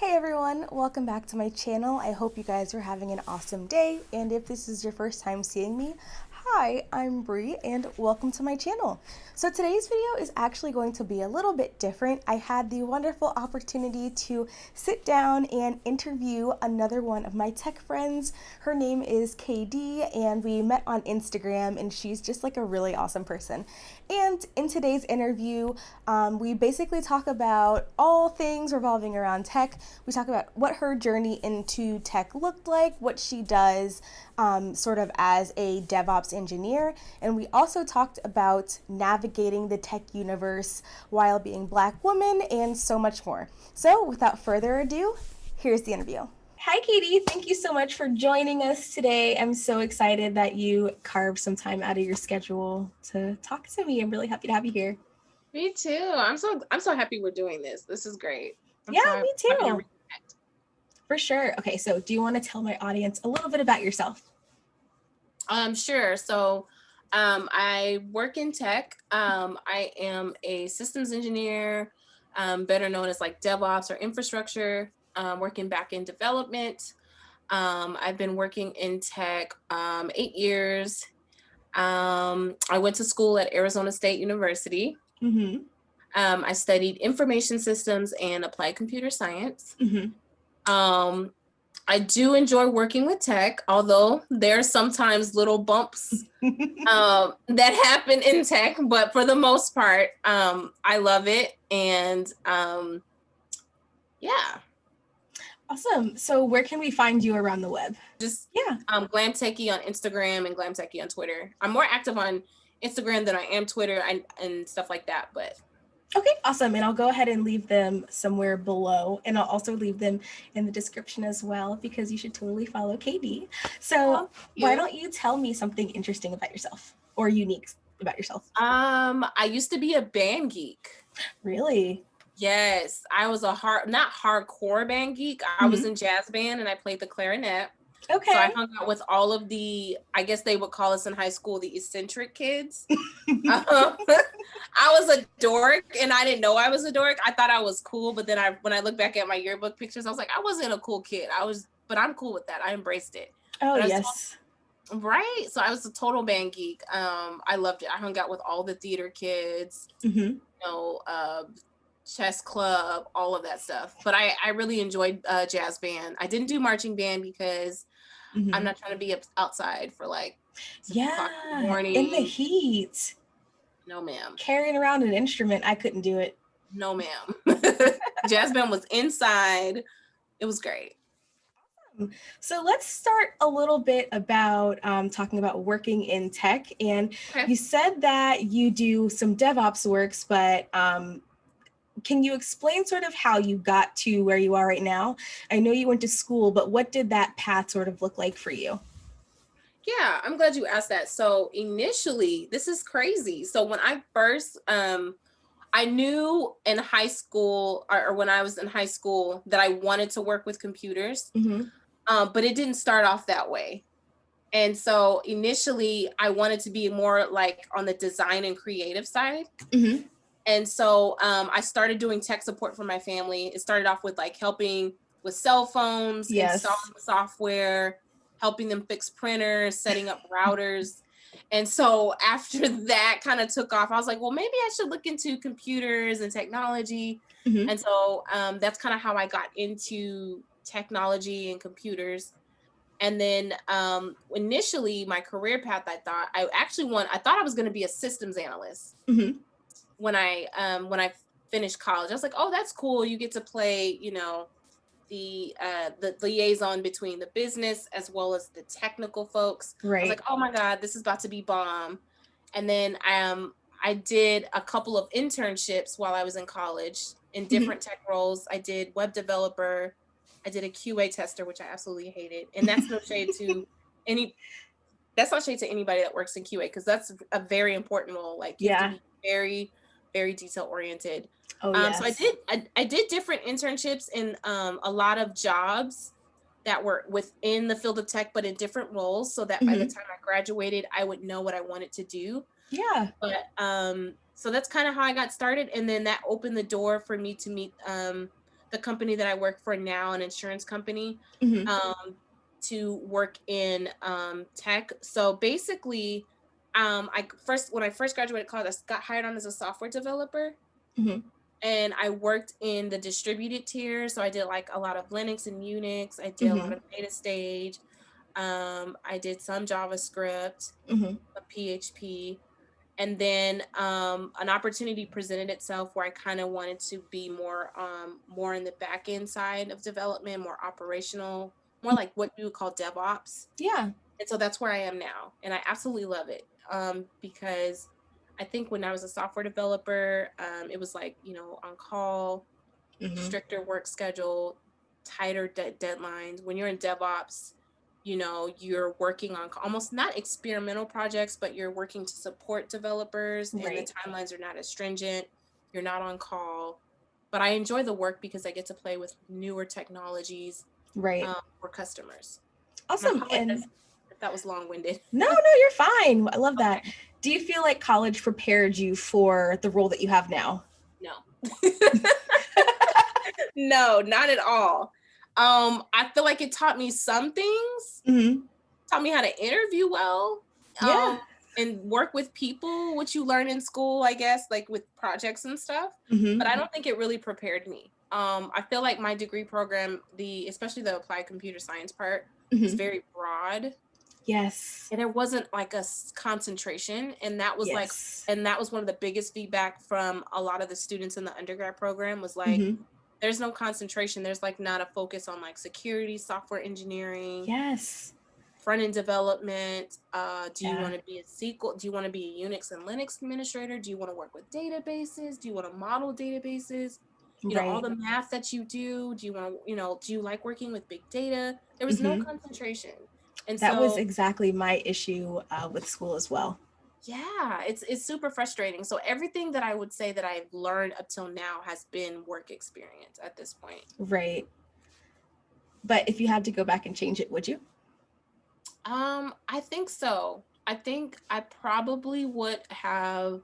Hey everyone, welcome back to my channel. I hope you guys are having an awesome day, and if this is your first time seeing me, hi, I'm Bree and welcome to my channel. So today's video is actually going to be a little bit different. I had the wonderful opportunity to sit down and interview another one of my tech friends. Her name is KD and we met on Instagram, and she's just like a really awesome person. And in today's interview, we basically talk about all things revolving around tech. We talk about what her journey into tech looked like, what she does sort of as a DevOps engineer, and we also talked about navigating the tech universe while being Black woman and so much more. So without further ado, here's the interview. Hi, Katie. Thank you so much for joining us today. I'm so excited that you carved some time out of your schedule to talk to me. I'm really happy to have you here. Me too. I'm so happy we're doing this. This is great. Me too. For sure. Okay, so do you want to tell my audience a little bit about yourself? Sure. So I work in tech. I am a systems engineer, better known as like DevOps or infrastructure, working back in development. I've been working in tech 8 years. I went to school at Arizona State University. Mm-hmm. I studied information systems and applied computer science. Mm-hmm. I do enjoy working with tech, although there are sometimes little bumps that happen in tech, but for the most part, I love it. And yeah. Awesome. So where can we find you around the web? Just GlamTechy on Instagram and GlamTechy on Twitter. I'm more active on Instagram than I am Twitter and stuff like that, but okay, awesome. And I'll go ahead and leave them somewhere below. And I'll also leave them in the description as well, because you should totally follow KD. So why don't you tell me something interesting about yourself or unique about yourself? I used to be a band geek. Really? Yes. I was not hardcore band geek. I was in jazz band and I played the clarinet. Okay. So I hung out with all of the, I guess they would call us in high school, the eccentric kids. I was a dork and I didn't know I was a dork. I thought I was cool, but then when I look back at my yearbook pictures, I was like, I wasn't a cool kid. But I'm cool with that. I embraced it. Oh, yes. Right. So I was a total band geek. I loved it. I hung out with all the theater kids, chess club, all of that stuff. But I really enjoyed jazz band. I didn't do marching band because I'm not trying to be outside for like 6 o'clock in the morning. In the heat. No, ma'am. Carrying around an instrument, I couldn't do it. No, ma'am. Jazz band was inside. It was great. So let's start a little bit about talking about working in tech. And you said that you do some DevOps works, but can you explain sort of how you got to where you are right now? I know you went to school, but what did that path sort of look like for you? Yeah, I'm glad you asked that. So initially, this is crazy. So when I first, I knew in high school or when I was in high school that I wanted to work with computers, but it didn't start off that way. And so initially I wanted to be more like on the design and creative side. And so I started doing tech support for my family. It started off with like helping with cell phones, installing software, helping them fix printers, setting up routers. And so after that kind of took off, I was like, well, maybe I should look into computers and technology. And so that's kind of how I got into technology and computers. And then initially my career path, I thought I was going to be a systems analyst. When I finished college, I was like, oh, that's cool. You get to play, the liaison between the business as well as the technical folks. Right. I was like, oh my God, this is about to be bomb. And then I did a couple of internships while I was in college in different tech roles. I did web developer. I did a QA tester, which I absolutely hated. And that's no shade to anybody that works in QA, because that's a very important role. Like you have to be very, very detail oriented. So I did different internships in a lot of jobs that were within the field of tech, but in different roles, so that by the time I graduated, I would know what I wanted to do. Yeah. But so that's kind of how I got started. And then that opened the door for me to meet the the company that I work for now, an insurance company, Mm-hmm. to work in tech. So basically, when I first graduated college, I got hired on as a software developer, Mm-hmm. and I worked in the distributed tier. So I did like a lot of Linux and Unix. I did a lot Mm-hmm. of data stage. I did some JavaScript, Mm-hmm. a PHP, and then an opportunity presented itself where I kind of wanted to be more in the back end side of development, more operational, more like what you would call DevOps. Yeah. And so that's where I am now, and I absolutely love it, because I think when I was a software developer, it was like, on call, Mm-hmm. stricter work schedule, tighter deadlines. When you're in DevOps, you're working on almost not experimental projects, but you're working to support developers, and the Right. timelines are not as stringent. You're not on call. But I enjoy the work because I get to play with newer technologies Right. for customers. And I Awesome. And apologize if that was long-winded. no, you're fine. I love that. Okay. Do you feel like college prepared you for the role that you have now? No. No, not at all. I feel like it taught me some things, Mm-hmm. taught me how to interview well, Yeah. and work with people, which you learn in school, I guess, like with projects and stuff. Mm-hmm. But I don't think it really prepared me. I feel like my degree program, especially the applied computer science part, was Mm-hmm. very broad, Yes. and there wasn't like a concentration, and that was Yes. one of the biggest feedback from a lot of the students in the undergrad program was like, Mm-hmm. there's no concentration. There's like not a focus on like security, software engineering, Yes. front end development. Do you Yeah. want to be a SQL? Do you want to be a Unix and Linux administrator? Do you want to work with databases? Do you want to model databases? All Right. the math that you do. Do you want to, do you like working with big data? There was no Mm-hmm. concentration. And That was so, exactly my issue with school as well. yeah, it's super frustrating. So everything that I would say that I've learned up till now has been work experience at this point. Right. But if you had to go back and change it, would you? I think so. I probably would have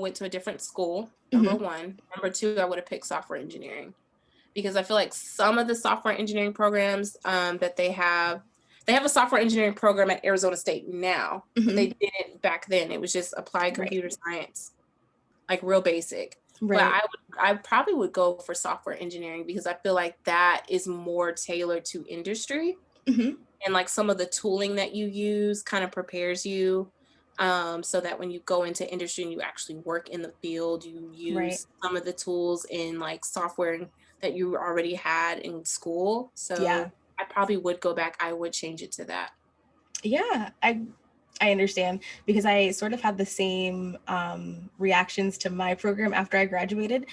went to a different school, number Mm-hmm. one. Number two, I would have picked software engineering, because I feel like some of the software engineering programs that they have a software engineering program at Arizona State now, but Mm-hmm. they didn't back then. It was just applied Right. computer science, like real basic. But Right. I probably would go for software engineering because I feel like that is more tailored to industry, Mm-hmm. and like some of the tooling that you use kind of prepares you, so that when you go into industry and you actually work in the field, you Right. use some of the tools in like software that you already had in school. Yeah. So I probably would go back. I would change it to that. Yeah. I understand because I sort of had the same reactions to my program after I graduated.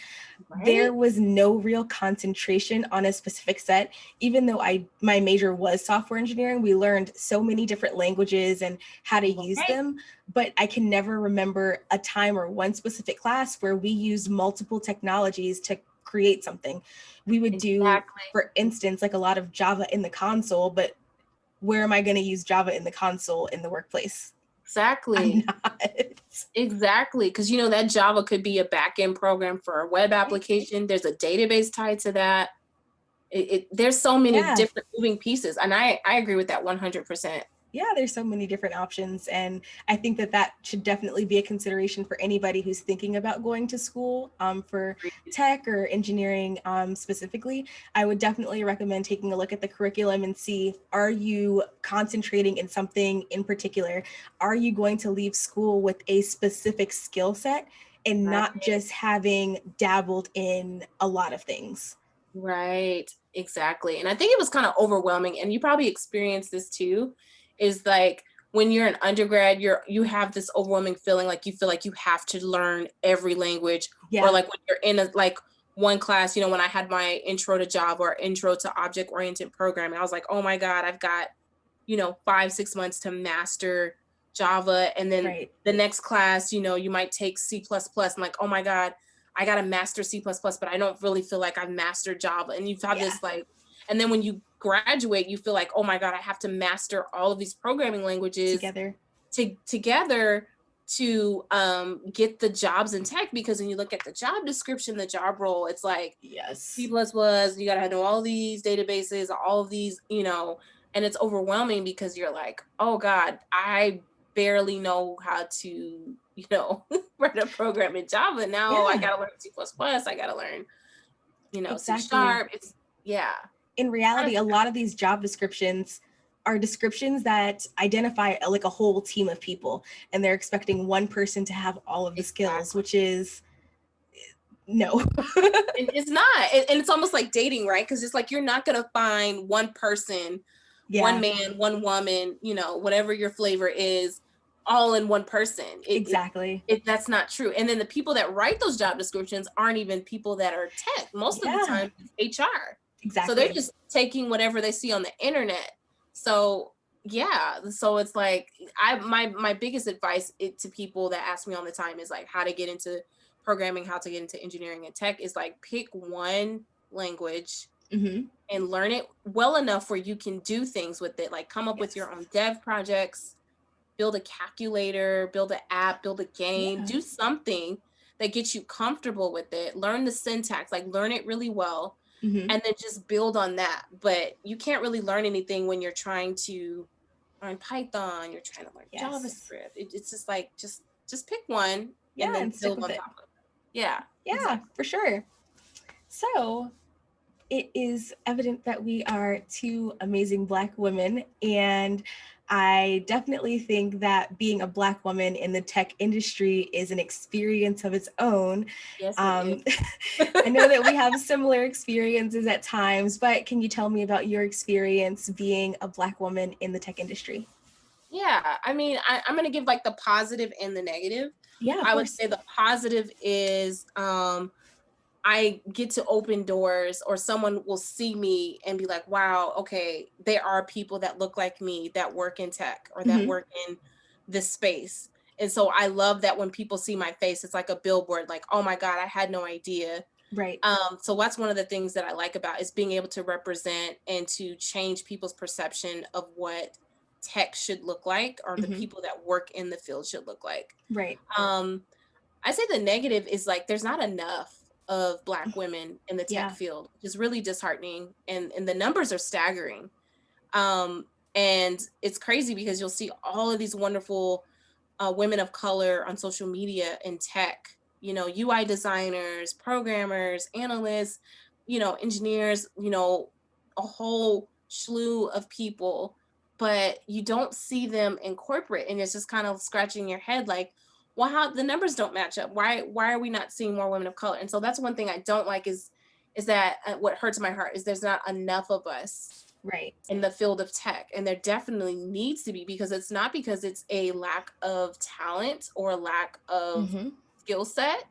There Right? was no real concentration on a specific set, even though my major was software engineering. We learned so many different languages and how to use Right. them, but I can never remember a time or one specific class where we used multiple technologies to create something. We would do, Exactly. for instance, like a lot of Java in the console, but where am I going to use Java in the console in the workplace? I'm Exactly. not. Exactly. Because that Java could be a back-end program for a web application. There's a database tied to that. There's so many Yeah. different moving pieces. And I agree with that 100%. Yeah, there's so many different options. And I think that should definitely be a consideration for anybody who's thinking about going to school for tech or engineering specifically. I would definitely recommend taking a look at the curriculum and see, are you concentrating in something in particular? Are you going to leave school with a specific skill set and not just having dabbled in a lot of things? Right. Exactly. And I think it was kind of overwhelming. And you probably experienced this too, is like when you're an undergrad, you have this overwhelming feeling like you feel like you have to learn every language. Yeah. Or like when you're in one class, when I had my intro to Java or intro to object-oriented programming, I was like, oh my God, I've got, 5-6 months to master Java. And then Right. the next class, you might take C++. I'm like, oh my God, I got to master C++, but I don't really feel like I've mastered Java. And you've had this and then when you graduate, you feel like, oh my God, I have to master all of these programming languages Together to get the jobs in tech, because when you look at the job description, the job role, it's like Yes. C++, you gotta know all these databases, all of these, and it's overwhelming because you're like, oh God, I barely know how to, write a program in Java. Now I Yeah, gotta learn C++, I gotta learn, C#. exactly. It's, yeah. In reality, a lot of these job descriptions are descriptions that identify like a whole team of people, and they're expecting one person to have all of the skills, Exactly. which is no. It's not. And it's almost like dating, right? Because it's like you're not going to find one person, Yeah, one man, one woman, whatever your flavor is, all in one person. exactly. That's not true. And then the people that write those job descriptions aren't even people that are tech. Most of the Yeah, time, it's HR. So they're exactly. just taking whatever they see on the internet. So yeah, so it's like my biggest advice to people that ask me all the time is like how to get into programming, how to get into engineering and tech, is like pick one language Mm-hmm. and learn it well enough where you can do things with it, like come up with Yes. your own dev projects, build a calculator, build an app, build a game, Yeah. do something that gets you comfortable with it, learn the syntax, like learn it really well, Mm-hmm. and then just build on that. But you can't really learn anything when you're trying to learn Python, you're trying to learn Yes. JavaScript. It's just like, just pick one Yeah, and then and stick build with on it. top of it. Yeah. Yeah, Exactly. for sure. So it is evident that we are two amazing Black women, and I definitely think that being a Black woman in the tech industry is an experience of its own. Yes, it is. I know that we have similar experiences at times, but can you tell me about your experience being a Black woman in the tech industry? Yeah, I mean, I'm gonna give like the positive and the negative. Yeah, of I would course. say the positive is I get to open doors, or someone will see me and be like, wow, okay, there are people that look like me that work in tech or that Mm-hmm. work in this space. And so I love that when people see my face, it's like a billboard, like, oh my God, I had no idea. Right. So that's one of the things that I like about is being able to represent and to change people's perception of what tech should look like, or the Mm-hmm. people that work in the field should look like. Right. Um, I say the negative is like there's not enough of Black women in the tech Yeah. field, which is really disheartening, and the numbers are staggering. And it's crazy because you'll see all of these wonderful women of color on social media in tech, UI designers, programmers, analysts, engineers, a whole slew of people, but you don't see them in corporate, and it's just kind of scratching your head like, well, how the numbers don't match up. Why are we not seeing more women of color? And so that's one thing I don't like is that what hurts my heart is there's not enough of us Right. in the field of tech, and there definitely needs to be, because it's not because it's a lack of talent or a lack of Mm-hmm. skill set.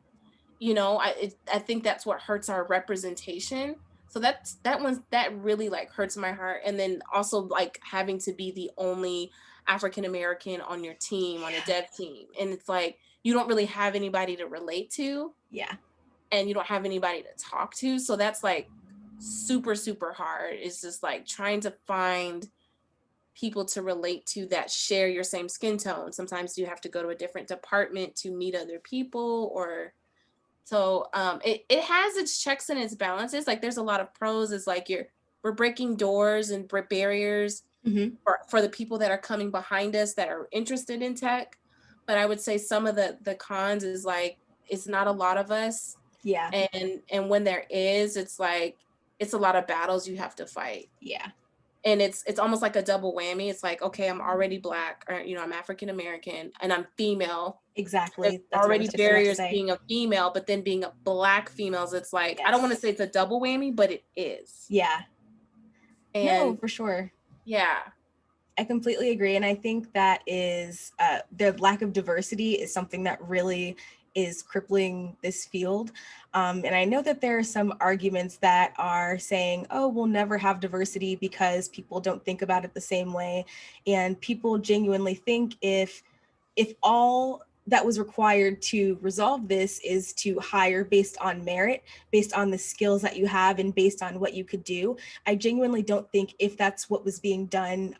I think that's what hurts our representation. So that really like hurts my heart. And then also like having to be the only African American on your team, on a dev team, and it's like you don't really have anybody to relate to, Yeah. and you don't have anybody to talk to. So that's like super, super hard. It's just like trying to find people to relate to that share your same skin tone. Sometimes you have to go to a different department to meet other people, or so it has its checks and its balances. Like there's a lot of pros. It's like we're breaking doors and barriers Mm-hmm. for the people that are coming behind us that are interested in tech. But I would say some of the cons is like it's not a lot of us, Yeah. and when there is, it's like it's a lot of battles you have to fight, Yeah. and it's almost like a double whammy. It's like, okay, I'm already Black, or I'm African American, and I'm female. There's Exactly. That's what I was already just about to barriers say. being a female, but then being a Black females, it's like I don't want to Yes. say it's a double whammy, but it is. Yeah. No, And for sure. yeah. I completely agree. And I think that is the lack of diversity is something that really is crippling this field. And I know that there are some arguments that are saying, oh, we'll never have diversity because people don't think about it the same way. And people genuinely think if all that was required to resolve this is to hire based on merit, based on the skills that you have and based on what you could do. I genuinely don't think if that's what was being done,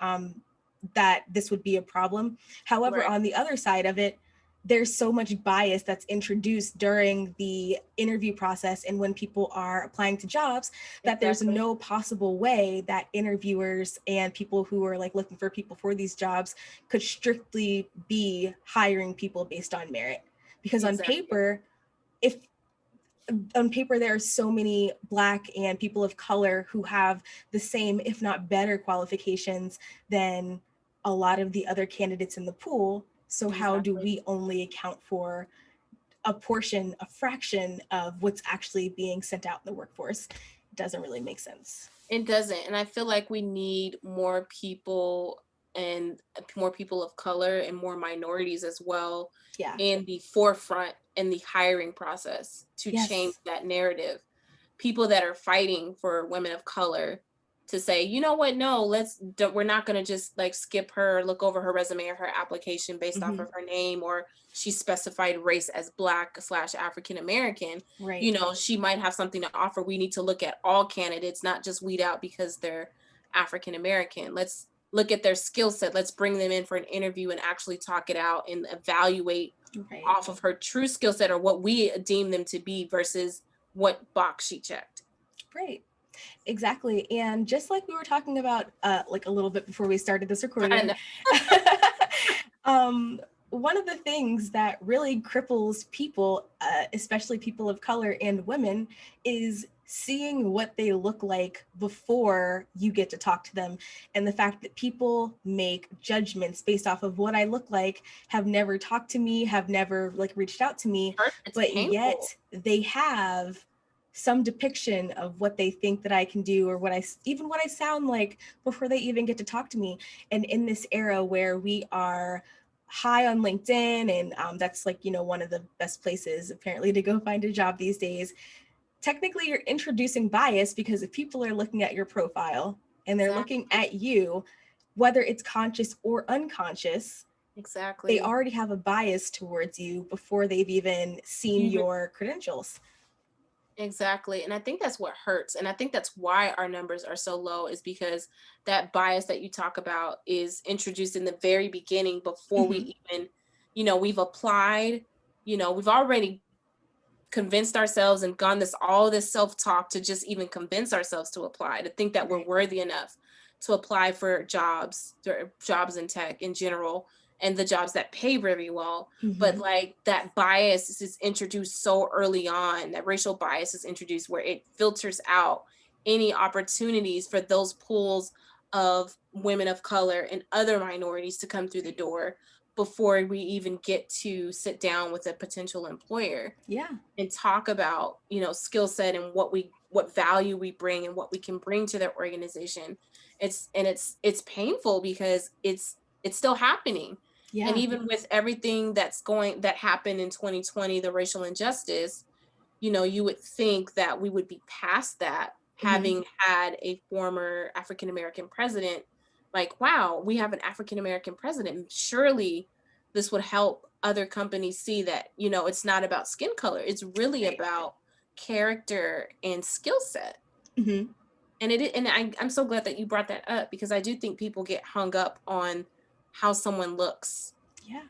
that this would be a problem. However, Right. on the other side of it, there's so much bias that's introduced during the interview process and when people are applying to jobs that there's Exactly. no possible way that interviewers and people who are like looking for people for these jobs could strictly be hiring people based on merit. Because Exactly. if on paper there are so many Black and people of color who have the same, if not better, qualifications than a lot of the other candidates in the pool. So how do Exactly. we only account for a portion, a fraction of what's actually being sent out in the workforce? It doesn't really make sense. It doesn't. And I feel like we need more people, and more people of color and more minorities as well Yeah. in the forefront in the hiring process to change Yes. that narrative. People that are fighting for women of color to say, you know what, no, we're not going to just like skip her, look over her resume or her application based off Mm-hmm. of her name, or she specified race as Black/African American. Right. She might have something to offer. We need to look at all candidates, not just weed out because they're African American. Let's look at their skill set. Let's bring them in for an interview and actually talk it out and evaluate Right. off of her true skill set or what we deem them to be versus what box she checked. Right. Exactly. And just like we were talking about like a little bit before we started this I recording, know. um, one of the things that really cripples people, especially people of color and women, is seeing what they look like before you get to talk to them. And the fact that people make judgments based off of what I look like, have never talked to me, have never like reached out to me, It's but painful. yet they have some depiction of what they think that I can do or what I sound like before they even get to talk to me. And in this era where we are high on LinkedIn, and that's like, one of the best places apparently to go find a job these days, technically you're introducing bias because if people are looking at your profile and they're looking Exactly. at you, whether it's conscious or unconscious, they Exactly. already have a bias towards you before they've even seen Mhm. your credentials. Exactly. And I think that's what hurts. And I think that's why our numbers are so low, is because that bias that you talk about is introduced in the very beginning before Mm-hmm. we even, we've applied, we've already convinced ourselves and gone all this self-talk to just even convince ourselves to apply, to think that we're Right. worthy enough to apply for jobs in tech in general, and the jobs that pay very well. But Mm-hmm. like that bias is introduced so early on, that racial bias is introduced where it filters out any opportunities for those pools of women of color and other minorities to come through the door before we even get to sit down with a potential employer Yeah. and talk about skill set and what value we bring and what we can bring to their organization. It's painful because it's still happening. And Yeah. even with everything that happened in 2020, the racial injustice, you would think that we would be past that, Mm-hmm. having had a former African American president. Like, wow, we have an African American president. Surely this would help other companies see that, it's not about skin color. It's really Right. about character and skill set. Mm-hmm. And I'm so glad that you brought that up, because I do think people get hung up on how someone looks Yeah.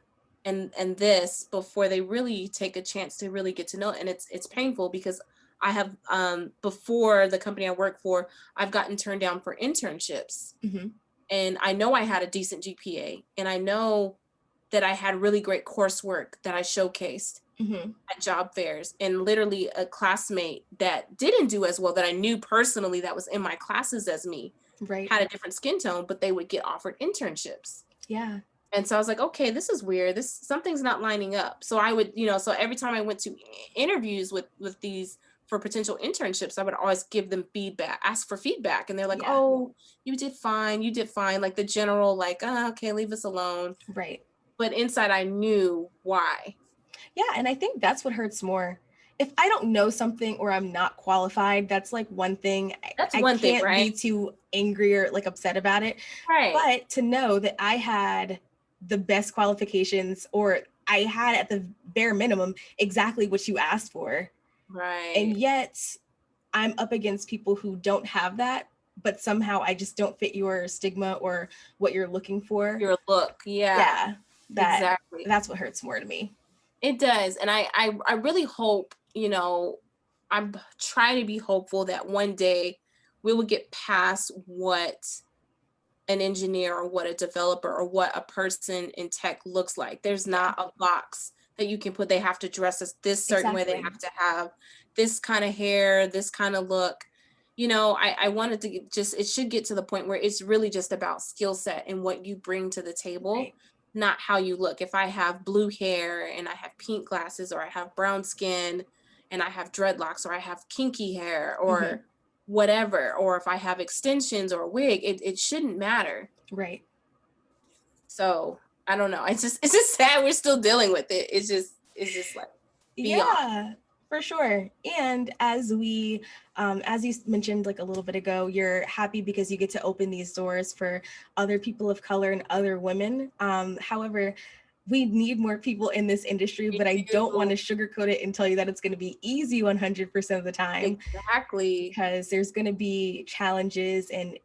and this before they really take a chance to really get to know it. And it's painful because I have before the company I work for, I've gotten turned down for internships, Mm-hmm. and I know I had a decent GPA, and I know that I had really great coursework that I showcased Mm-hmm. at job fairs. And literally a classmate that didn't do as well, that I knew personally, that was in my classes as me, Right. had a different skin tone, but they would get offered internships. Yeah. And so I was like, okay, this is weird. Something's not lining up. So I would, so every time I went to interviews with these for potential internships, I would always give them feedback, ask for feedback. And they're like, Yeah. oh, you did fine. You did fine. Like the general, like, oh, okay, leave us alone. Right. But inside I knew why. Yeah. And I think that's what hurts more. If I don't know something or I'm not qualified, that's like one thing. That's I one thing, can't right? be too angry or like upset about it. Right. But to know that I had the best qualifications, or I had at the bare minimum exactly what you asked for, and Right. yet I'm up against people who don't have that, but somehow I just don't fit your stigma or what you're looking for. Your look. Yeah, Yeah, that exactly. that's what hurts more to me. It does. And I really hope, I'm trying to be hopeful that one day we will get past what an engineer or what a developer or what a person in tech looks like. There's Yeah, not a box that you can put, they have to dress as this certain way, they exactly. have to have this kind of hair, this kind of look. I wanted to just, it should get to the point where it's really just about skill set and what you bring to the table, Right. not how you look. If I have blue hair and I have pink glasses, or I have brown skin and I have dreadlocks, or I have kinky hair, Hmm. or whatever, or if I have extensions or a wig, it shouldn't matter. Right. So I don't know. It's just sad we're still dealing with it. It's just like beyond. Yeah, for sure. And as you mentioned like a little bit ago, you're happy because you get to open these doors for other people of color and other women. However, we need more people in this industry, We but I don't want do. to sugarcoat it and tell you that it's going to be easy 100% of the time, Exactly. because there's going to be challenges, and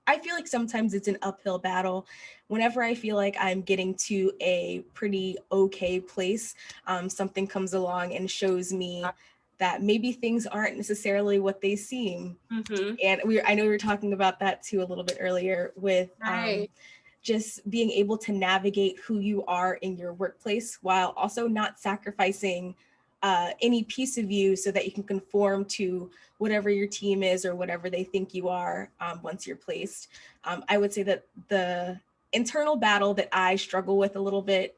I feel like sometimes it's an uphill battle. Whenever I feel like I'm getting to a pretty okay place, something comes along and shows me that maybe things aren't necessarily what they seem. Mm-hmm. And I know we were talking about that too a little bit earlier with Right. just being able to navigate who you are in your workplace while also not sacrificing any piece of you so that you can conform to whatever your team is or whatever they think you are once you're placed. I would say that the internal battle that I struggle with a little bit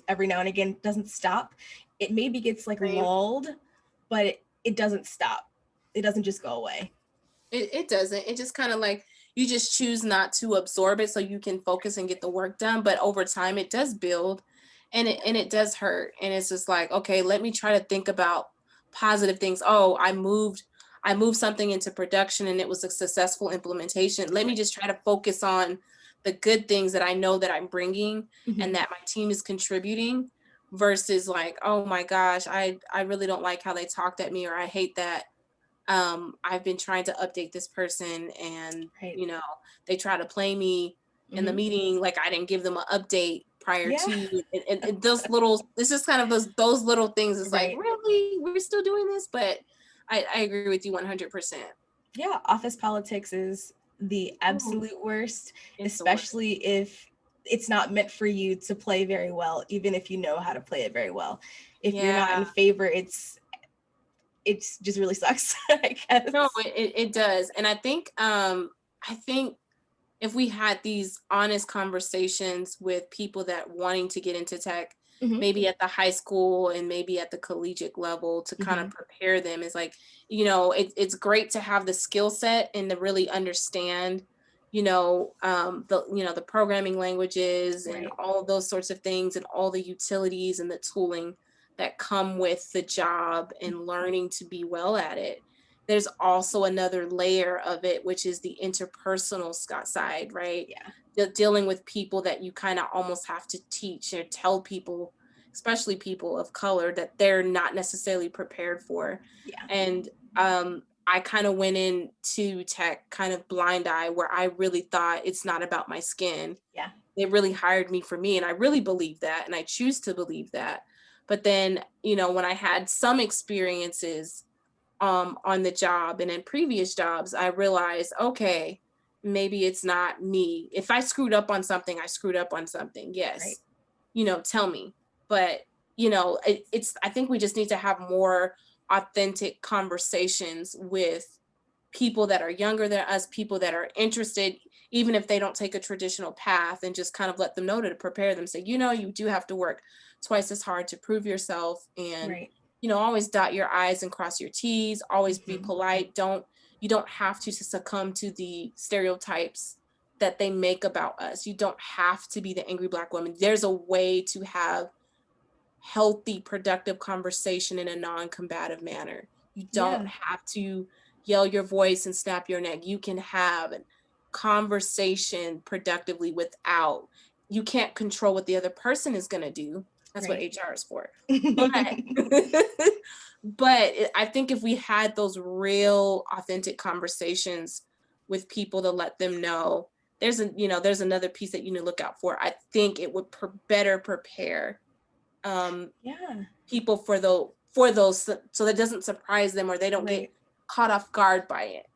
every now and again doesn't stop. It maybe gets like Same. lulled, but it doesn't stop. It doesn't just go away. It doesn't. It just kind of like you just choose not to absorb it so you can focus and get the work done. But over time it does build, and it does hurt. And it's just like, okay, let me try to think about positive things. Oh, I moved something into production and it was a successful implementation. Let me just try to focus on the good things that I know that I'm bringing Mhm. and that my team is contributing, versus like, oh my gosh, I really don't like how they talked at me, or I hate that I've been trying to update this person, and Right. they try to play me in the Mhm. meeting like I didn't give them an update prior Yeah. to, and those little, this is kind of those little things. It's like, Right. really, we're still doing this. But I agree with you 100%. Yeah, office politics is the Oh, absolute worst, it's the worst. especially if it's not meant for you to play very well, even if you know how to play it very well. If you're not in Yeah. favor, it's just really sucks, I No, guess. it does. And I think if we had these honest conversations with people that wanting to get into tech, Hmm. maybe at the high school and maybe at the collegiate level, to kind of Hmm. prepare them, is like, it's great to have the skill set and to really understand, the programming languages and Right. all of those sorts of things, and all the utilities and the tooling that come with the job, and learning to be well at it. There's also another layer of it, which is the interpersonal side, right? Yeah. Dealing with people that you kind of almost have to teach or tell people, especially people of color, that they're not necessarily prepared for. Yeah. And I kind of went into tech kind of blind eye, where I really thought it's not about my skin. Yeah. They really hired me for me, and I really believe that, and I choose to believe that. But then, when I had some experiences on the job and in previous jobs, I realized, okay, maybe it's not me. If I screwed up on something, I screwed up on something. Right. Yes, tell me. But I think we just need to have more authentic conversations with people that are younger than us, people that are interested, even if they don't take a traditional path, and just kind of let them know, to prepare them. Say, you do have to work twice as hard to prove yourself, and Right. always dot your I's and cross your T's, always be Hmm. polite. You don't have to succumb to the stereotypes that they make about us. You don't have to be the angry Black woman. There's a way to have healthy, productive conversation in a non-combative manner. You don't Yeah. have to yell your voice and snap your neck. You can have a conversation productively without, you can't control what the other person is going to do. That's what Right. HR is for. But I think if we had those real authentic conversations with people, to let them know there's another piece that you need to look out for, I think it would better prepare Yeah. people for those so that doesn't surprise them or they don't get Right. caught off guard by it.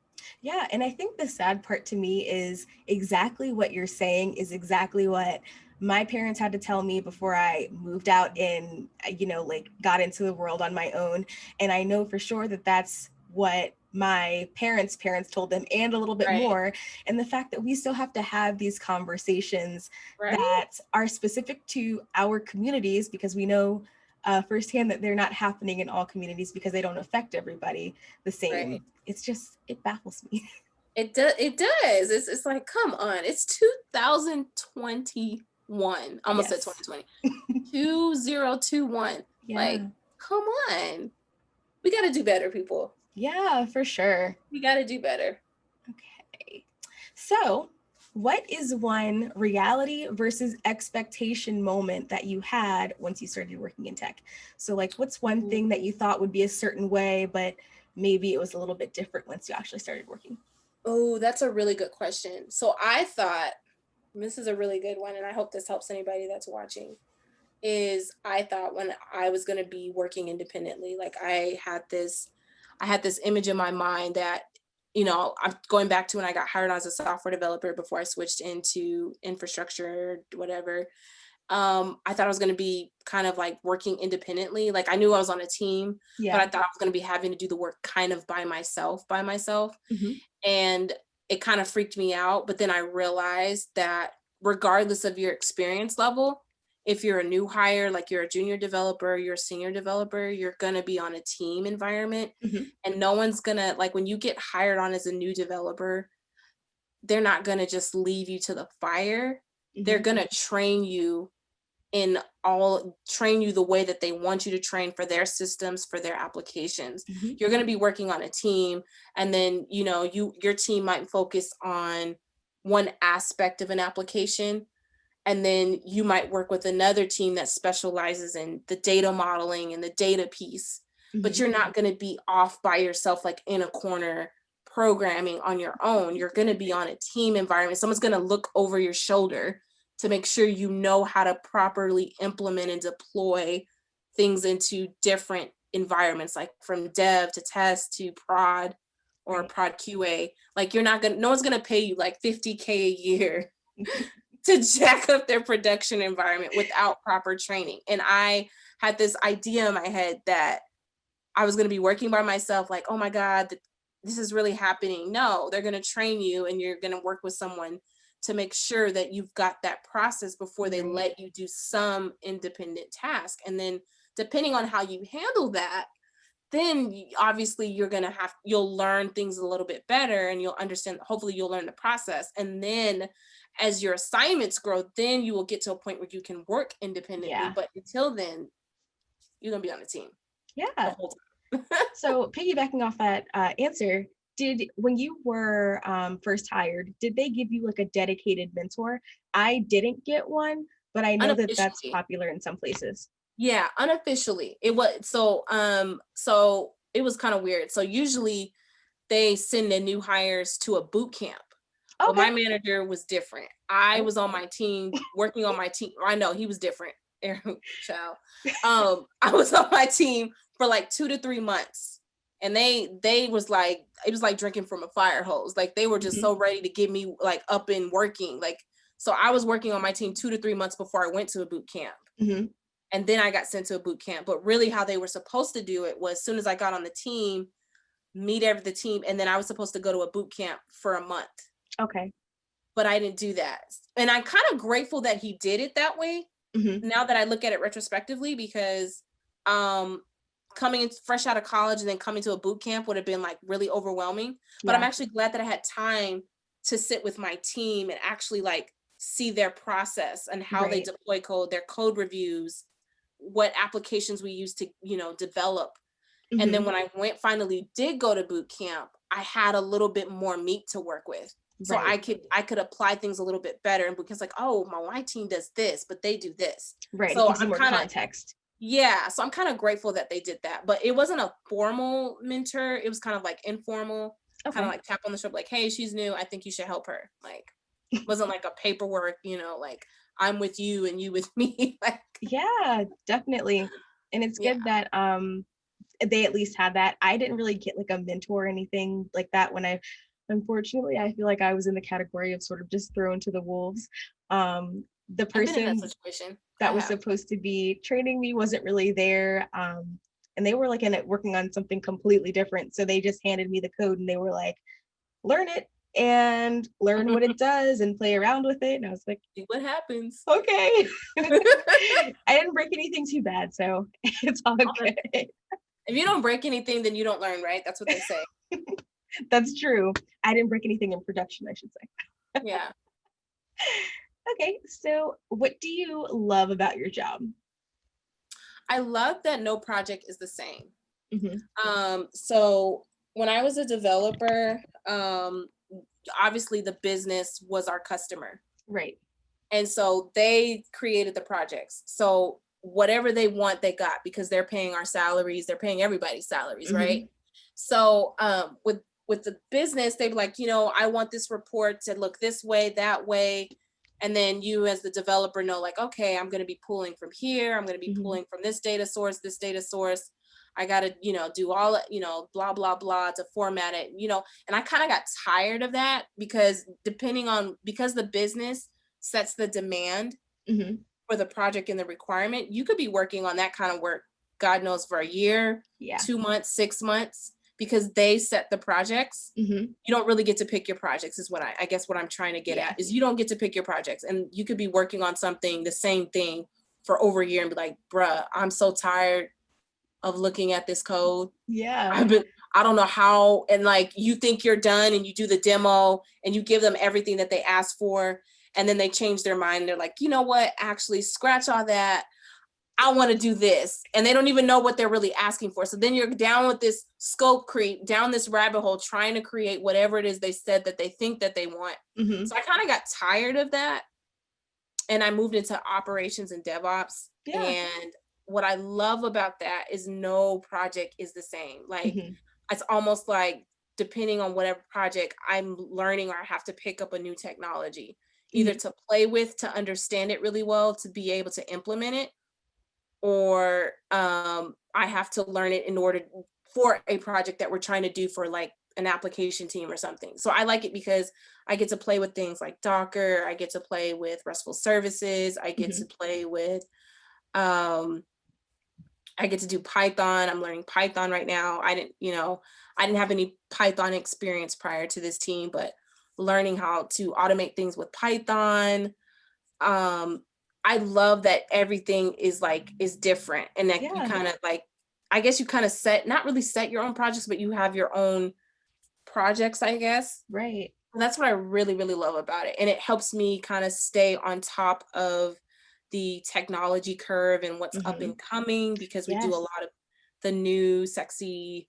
Yeah, and I think the sad part to me is exactly what you're saying is exactly what my parents had to tell me before I moved out and, like got into the world on my own. And I know for sure that that's what my parents told them and a little bit Right. more. And the fact that we still have to have these conversations Right. that are specific to our communities because we know firsthand that they're not happening in all communities because they don't affect everybody the same. Right. It baffles me. It does. It does. It's like, come on. It's 2021. Almost said Yes. 2020. 2021. Like, Yeah. come on. We got to do better, people. Yeah, for sure. We got to do better. Okay. So, what is one reality versus expectation moment that you had once you started working in tech? So, like, what's one thing that you thought would be a certain way, but maybe it was a little bit different once you actually started working? Oh, that's a really good question. So I thought, and this is a really good one, and I hope this helps anybody that's watching, is I thought when I was going to be working independently, like I had this image in my mind that, I'm going back to when I got hired as a software developer before I switched into infrastructure, whatever. I thought I was going to be kind of like working independently. Like I knew I was on a team, but Yeah. I thought I was going to be having to do the work kind of by myself. Mm-hmm. And it kind of freaked me out. But then I realized that regardless of your experience level, if you're a new hire, like you're a junior developer, you're a senior developer, you're going to be on a team environment. Mm-hmm. And no one's going to, like when you get hired on as a new developer, they're not going to just leave you to the fire. They're Mm-hmm. going to train you the way that they want you to train for their systems, for their applications. Mm-hmm. You're going to be working on a team, and then your team might focus on one aspect of an application, and then you might work with another team that specializes in the data modeling and the data piece. But Mm-hmm. you're not going to be off by yourself, like in a corner programming on your own. You're going to be on a team environment. Someone's going to look over your shoulder to make sure you know how to properly implement and deploy things into different environments, like from dev to test to prod or Right. prod QA. Like no one's going to pay you like $50K a year to jack up their production environment without proper training. And I had this idea in my head that I was going to be working by myself, like, oh my God, this is really happening. No, they're going to train you and you're going to work with someone to make sure that you've got that process before they Right. let you do some independent task. And then depending on how you handle that, then obviously you'll learn things a little bit better and you'll understand, hopefully you'll learn the process. And then as your assignments grow, then you will get to a point where you can work independently. Yeah. But until then, you're going to be on a team the Yeah. whole time. So piggybacking off that answer, when you were first hired, did they give you like a dedicated mentor? I didn't get one, but I know that that's Unofficially. popular in some places. Yeah, unofficially. It was so it was kind of weird. So usually they send the new hires to a boot camp. But Okay. my manager was different. I Oh. was on my team, working on my team. I know he was different. Child. I was on my team for like 2 to 3 months. And they was like, it was like drinking from a fire hose. Like they were just Mm-hmm. so ready to get me like up and working. Like, so I was working on my team 2 to 3 months before I went to a boot camp. Mm-hmm. And then I got sent to a boot camp. But really how they were supposed to do it was as soon as I got on the team, meet the team, and then I was supposed to go to a boot camp for a month. Okay. But I didn't do that. And I'm kind of grateful that he did it that way. Mm-hmm. Now that I look at it retrospectively, because coming in fresh out of college and then coming to a boot camp would have been like really overwhelming. But I'm actually glad that I had time to sit with my team and actually like see their process and how they deploy code, their code reviews, what applications we use to, develop. Mm-hmm. And then when I finally did go to boot camp, I had a little bit more meat to work with. So I could apply things a little bit better. And because like, oh, my team does this, but they do this. Right. So It gives you I'm more kind of context. Yeah. So I'm kind of grateful that they did that. But it wasn't a formal mentor. It was kind of like informal, kind of like tap on the shoulder, like, hey, she's new. I think you should help her. Like, wasn't like a paperwork, like I'm with you and you with me. Like, Yeah, definitely. And it's yeah, good that they at least had that. I didn't really get like a mentor or anything like that when I unfortunately I feel like I was in the category of sort of just thrown to the wolves. The I've been in that person situation. I that was have. supposed to be training me wasn't really there. And they were like in it working on something completely different. So they just handed me the code and they were like, learn it and learn what it does and play around with it. And I was like, See what happens. okay. I didn't break anything too bad, so it's all good. If you don't break anything, then you don't learn, right? That's what they say. That's true. I didn't break anything in production, I should say. Yeah. Okay, so what do you love about your job? I love that no project is the same. Hmm. So when I was a developer, obviously the business was our customer. Right. And so they created the projects. So whatever they want, they got because they're paying our salaries, they're paying everybody's salaries, right? Hmm. So with the business, they'd be like, I want this report to look this way, that way. And then you as the developer know, like, okay, I'm going to be pulling from here. I'm going to be Hmm. pulling from this data source, this data source. I got to, do all, blah, blah, blah to format it, and I kind of got tired of that because because the business sets the demand Hmm. for the project and the requirement, you could be working on that kind of work, God knows, for a year, Yeah. 2 months, 6 months, because they set the projects. Hmm. You don't really get to pick your projects, is what I guess what I'm trying to get Yeah. at is you don't get to pick your projects. And you could be working on something, the same thing for over a year and be like, bruh, I'm so tired of looking at this code. Yeah. I don't know how, and like you think you're done and you do the demo and you give them everything that they asked for, and then they change their mind. They're like, you know what? Actually, scratch all that. I want to do this. And they don't even know what they're really asking for. So then you're down with this scope creep, down this rabbit hole, trying to create whatever it is they said that they think that they want. Hmm. So I kind of got tired of that. And I moved into operations and DevOps. Yeah. And what I love about that is no project is the same. Like, Hmm. it's almost like depending on whatever project I'm learning or I have to pick up a new technology, either Hmm. to play with, to understand it really well, to be able to implement it, or I have to learn it in order for a project that we're trying to do for like an application team or something. So I like it because I get to play with things like Docker, I get to play with RESTful services, Hmm. um, I get to do Python. I'm learning Python right now. I didn't have any Python experience prior to this team, but learning how to automate things with Python. Um, I love that everything is different and that you Yeah. kind of like, I guess you kind of not really set your own projects, but you have your own projects, I guess. Right. And that's what I really, really love about it. And it helps me kind of stay on top of the technology curve and what's up Hmm. and coming because we do a Yes. lot of the new sexy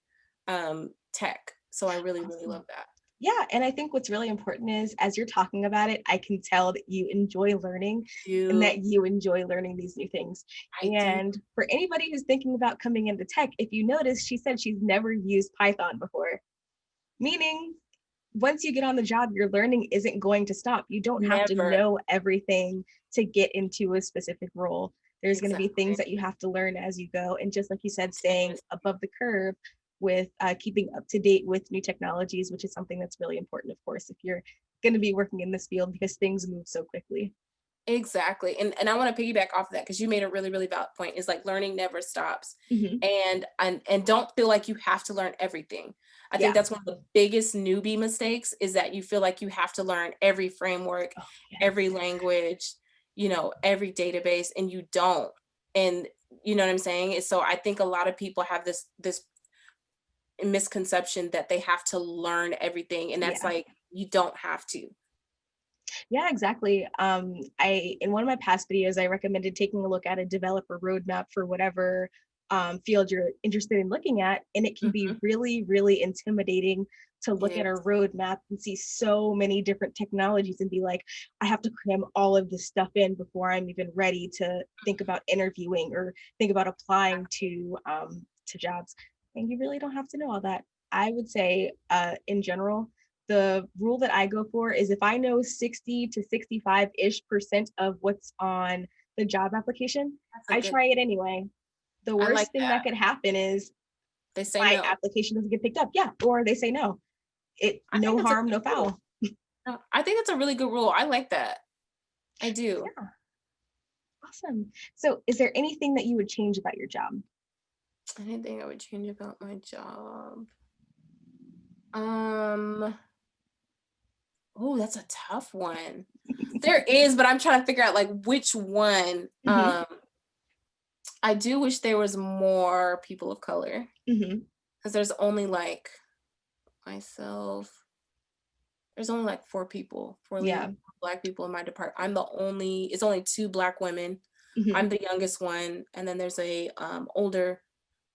tech. So I really, really Awesome. love that. Yeah, and I think what's really important is as you're talking about it, I can tell that you enjoy learning and You, that you enjoy learning these new things. I do. And for anybody who's thinking about coming into tech, if you notice, she said she's never used Python before, meaning once you get on the job, your learning isn't going to stop. You don't have to Never. know everything to get into a specific role. There's going to be things Exactly. that you have to learn as you go. And just like you said, staying Continuous. above the curve with keeping up to date with new technologies, which is something that's really important, of course, if you're going to be working in this field because things move so quickly. Exactly. And I want to piggyback off of that because you made a really, really valid point is like learning never stops. Hmm. And don't feel like you have to learn everything. I think Yeah. that's one of the biggest newbie mistakes is that you feel like you have to learn every framework, Oh, yes. every language, every database, and you don't. And you know what I'm saying? So I think a lot of people have this misconception that they have to learn everything. And that's Yeah. like you don't have to. Yeah, exactly. I in one of my past videos, I recommended taking a look at a developer roadmap for whatever field you're interested in looking at, and it can be Mhm. really, really intimidating to It look at a is. roadmap and see so many different technologies and be like, I have to cram all of this stuff in before I'm even ready to think about interviewing or think about applying to jobs. And you really don't have to know all that. I would say, in general, the rule that I go for is if I know 60 to 65-ish% of what's on the job application, I try it anyway. The I like worst thing that could happen is they say my no. application doesn't get picked up. Yeah, or they say no. No harm, no foul. I think that's a really good rule. I like that. I do. Yeah. Awesome. So is there anything that you would change about your job? Anything I would change about my job? Oh, that's a tough one. There is, but I'm trying to figure out like which one. I do wish there was more people of color. Because there's only like myself. There's only like four Black people in my department. It's only 2 Black women. I'm the youngest one. And then there's a older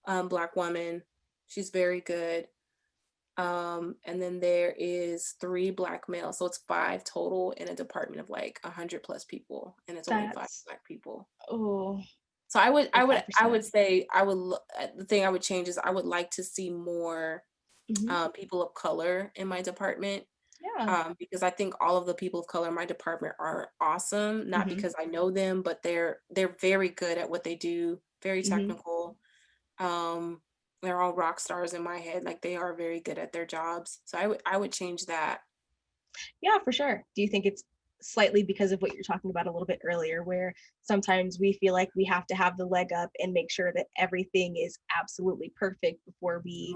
Black woman. She's very good. And then there is 3 Black males. So it's 5 total in a department of like 100 plus people. And it's only 5 Black people. Oh. So I would say the thing I would change is I would like to see more people of color in my department. Yeah. Because I think all of the people of color in my department are awesome, not because I know them, but they're very good at what they do, very technical. They're all rock stars in my head. Like they are very good at their jobs. So I would change that. Yeah, for sure. Do you think it's slightly because of what you're talking about a little bit earlier, where sometimes we feel like we have to have the leg up and make sure that everything is absolutely perfect before we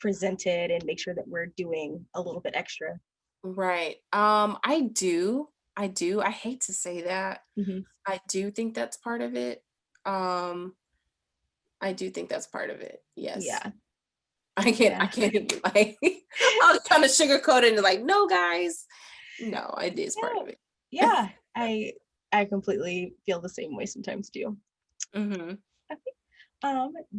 present it and make sure that we're doing a little bit extra? Right. I do. I hate to say that. I do think that's part of it. I do think that's part of it. Yes. Yeah. I can't even like I was trying to sugarcoat it and like, no guys. No, it is part of it. Yeah. I completely feel the same way sometimes too. Okay.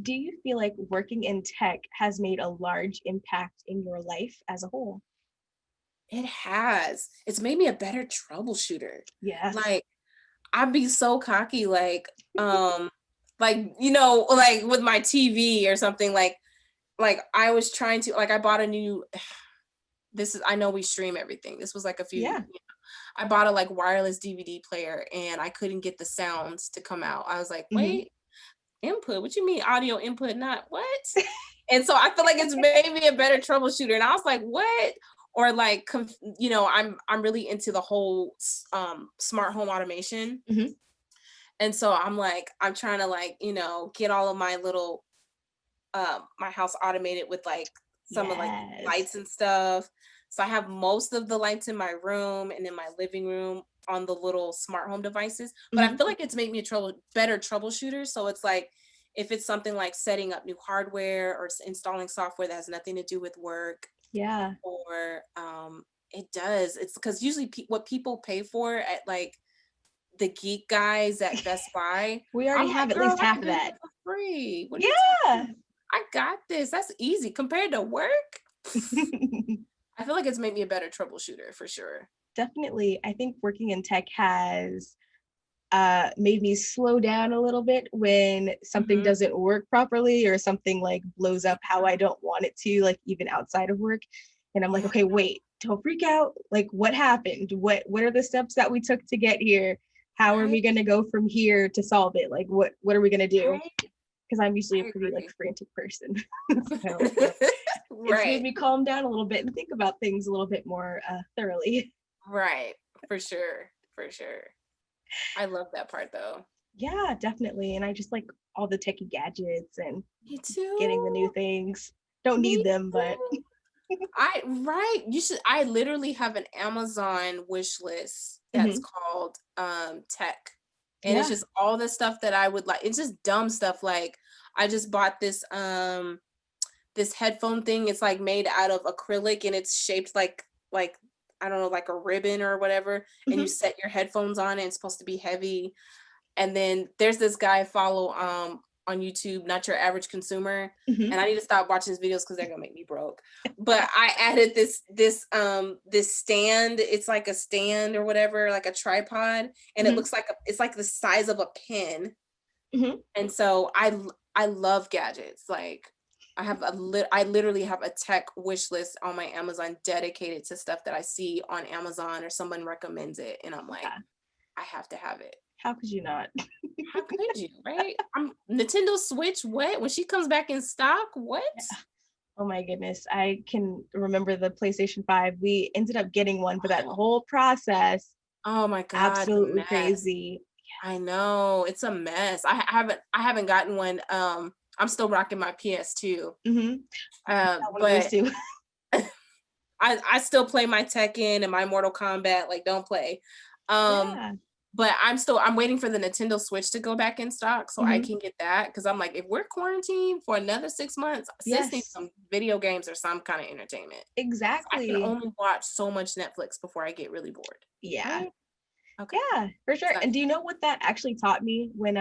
Do you feel like working in tech has made a large impact in your life as a whole? It has. It's made me a better troubleshooter. Yes. Like I'd be so cocky, like you know, like with my TV or something, like I was trying to, like I bought a new I know we stream everything. This was like a few, you know, I bought a like wireless DVD player and I couldn't get the sounds to come out. I was like, wait, input? What you mean audio input? Not what? And so I feel like it's made me a better troubleshooter. And I was like, what? Or like, you know, I'm really into the whole smart home automation. And so I'm trying to like, you know, get all of my little, my house automated with like some of like lights and stuff. So I have most of the lights in my room and in my living room on the little smart home devices. But I feel like it's made me a better troubleshooter. So it's like, if it's something like setting up new hardware or installing software that has nothing to do with work. Or it does. It's because usually what people pay for at like the geek guys at Best Buy, we already have at least half of that for free. I got this. That's easy compared to work. I feel like it's made me a better troubleshooter for sure. Definitely. I think working in tech has made me slow down a little bit when something doesn't work properly or something like blows up how I don't want it to, like even outside of work. And I'm like, okay, wait, don't freak out. Like what happened? What are the steps that we took to get here? How are we going to go from here to solve it? Like what are we going to do? Because I'm usually a pretty like frantic person. So it's made me calm down a little bit and think about things a little bit more thoroughly. Right. For sure. I love that part though. Yeah, definitely. And I just like all the techie gadgets and me too. Getting the new things. Don't need them, but I literally have an Amazon wish list that's called tech. And it's just all the stuff that I would like. It's just dumb stuff. Like I just bought this this headphone thing. It's like made out of acrylic and it's shaped like I don't know, like a ribbon or whatever. And you set your headphones on and it's supposed to be heavy. And then there's this guy I follow on YouTube, Not Your Average Consumer. And I need to stop watching his videos because they're gonna make me broke. But I added this stand. It's like a stand or whatever, like a tripod, and it looks like it's like the size of a pen. And so I love gadgets. Like I literally have a tech wish list on my Amazon dedicated to stuff that I see on Amazon or someone recommends it. And I'm like, Yeah. I have to have it. How could you not? How could you, right? Nintendo Switch, what? When she comes back in stock, what? Yeah. Oh my goodness. I can remember the PlayStation 5. We ended up getting one, but that whole process, Oh my God, absolutely crazy. I know, it's a mess. I haven't gotten one. I'm still rocking my PS2. Mm-hmm. But I still play my Tekken and my Mortal Kombat, like don't play. Yeah. But I'm waiting for the Nintendo Switch to go back in stock so I can get that, because I'm like, if we're quarantined for another 6 months, sis needs some video games or some kind of entertainment. Exactly. I can only watch so much Netflix before I get really bored. Yeah. Right? Okay. Yeah, for sure. And do you know what that actually taught me when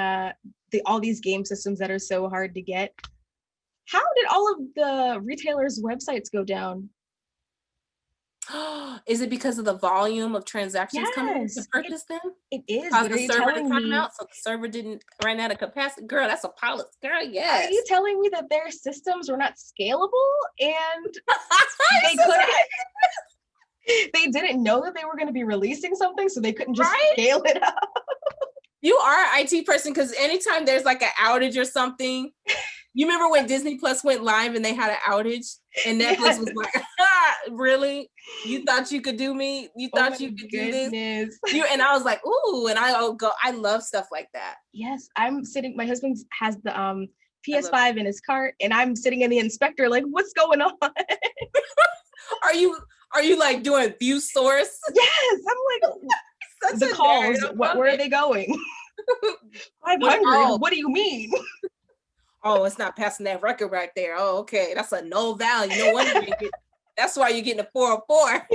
all these game systems that are so hard to get? How did all of the retailers' websites go down? Is it because of the volume of transactions coming in to purchase them? It is. Cause the server to time out, so the server didn't run out of capacity. Girl, that's a policy. Girl, yes. Are you telling me that their systems were not scalable and they couldn't? They didn't know that they were going to be releasing something, so they couldn't just scale it up. You are an IT person, because anytime there's like an outage or something, you remember when Disney Plus went live and they had an outage and Netflix was like, really? You thought you could do me? You thought you could do this? And I was like, ooh, and I love stuff like that. Yes, my husband has the PS5 in his cart, and I'm sitting in the inspector like, what's going on? Are you like doing view source? Yes, I'm like, the calls, where are they going? 500, what do you mean? Oh, it's not passing that record right there. Oh, okay, that's a no value. No wonder that's why you're getting a 404.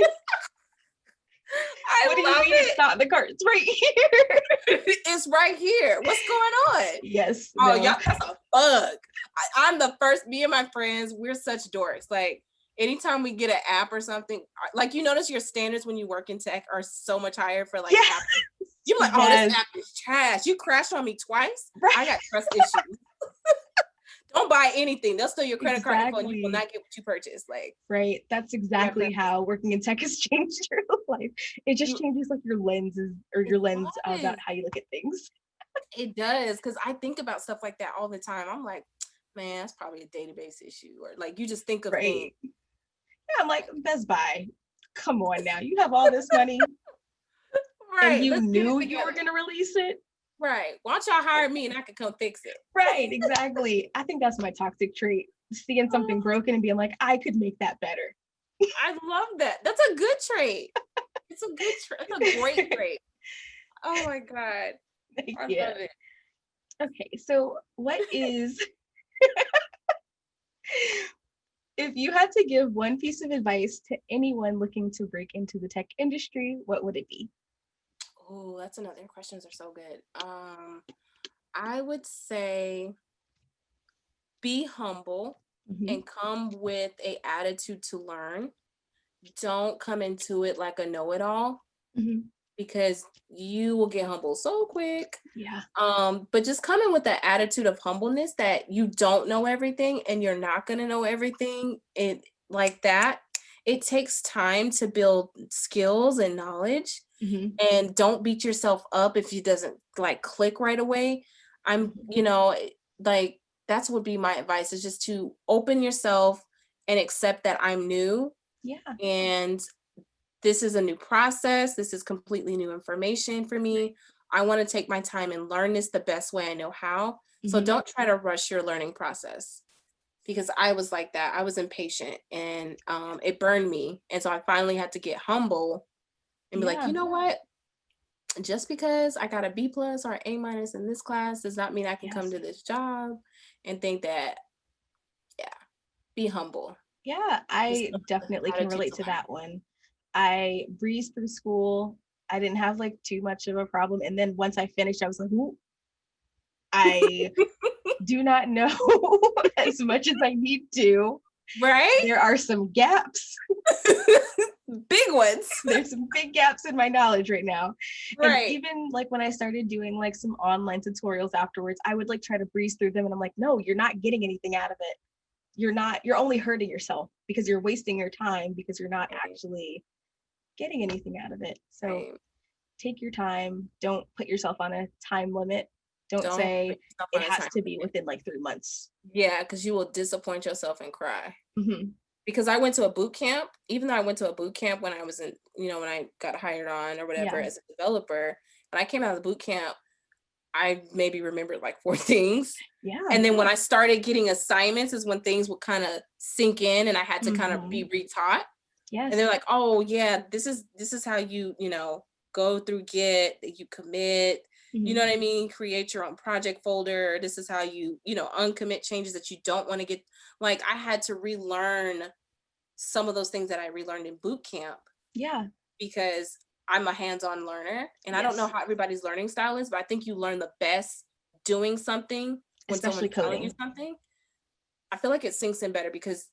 What do you mean it's not in the cart? It's right here. It's right here. What's going on? Yes. Oh, y'all, that's a bug. I'm the first, me and my friends, we're such dorks. Like, anytime we get an app or something, like, you notice your standards when you work in tech are so much higher for like apps. You're like, oh, this app is trash. You crashed on me twice. Right. I got trust issues. Don't buy anything. They'll steal your credit card info and you will not get what you purchased. Like, right. That's exactly how working in tech has changed your life. It just changes like your lenses or your lens about how you look at things. It does, because I think about stuff like that all the time. I'm like, man, that's probably a database issue, or like you just think of things. Yeah, I'm like, Best Buy, come on now. You have all this money. And you knew you were gonna release it. Right. Why don't y'all hire me and I can come fix it? Right, exactly. I think that's my toxic trait. Seeing something broken and being like, I could make that better. I love that. That's a good trait. It's a good trait. It's a great trait. Oh my God. I love it. Okay, so what is if you had to give one piece of advice to anyone looking to break into the tech industry, what would it be? Oh, that's another. Questions are so good. I would say be humble and come with an attitude to learn. Don't come into it like a know-it-all, because you will get humbled so quick. Yeah. But just come in with the attitude of humbleness that you don't know everything and you're not going to know everything. Like that. It takes time to build skills and knowledge. And don't beat yourself up if it doesn't like click right away. Like that's would be my advice, is just to open yourself and accept that I'm new. Yeah. And this is a new process. This is completely new information for me. I want to take my time and learn this the best way I know how. So don't try to rush your learning process, because I was like that. I was impatient and it burned me. And so I finally had to get humble and be like, you know what? Just because I got a B+ or an A- in this class does not mean I can come to this job and think that, be humble. Yeah, I definitely can relate to that one. I breezed through school. I didn't have like too much of a problem. And then once I finished, I was like, ooh, I do not know as much as I need to. Right? There are some gaps. Big ones. There's some big gaps in my knowledge right now. Right. And even like when I started doing like some online tutorials afterwards, I would like try to breeze through them and I'm like, no, you're not getting anything out of it. you're only hurting yourself because you're wasting your time because you're not actually getting anything out of it. So take your time. Don't put yourself on a time limit. Don't say it has to be within like 3 months. Yeah, because you will disappoint yourself and cry. Mm-hmm. Because I went to a boot camp, even though I went to a boot camp when I was in, when I got hired on or whatever as a developer, when I came out of the boot camp, I maybe remembered like 4 things. Yeah. And then when I started getting assignments is when things would kind of sink in and I had to kind of be retaught. Yes. And they're like, oh yeah, this is how you, go through Git, you commit, you know what I mean? Create your own project folder. This is how you, uncommit changes that you don't want to get. Like I had to relearn some of those things that I relearned in boot camp. Yeah. Because I'm a hands-on learner and I don't know how everybody's learning style is, but I think you learn the best doing something when especially someone's coding. telling you something. I feel like it sinks in better because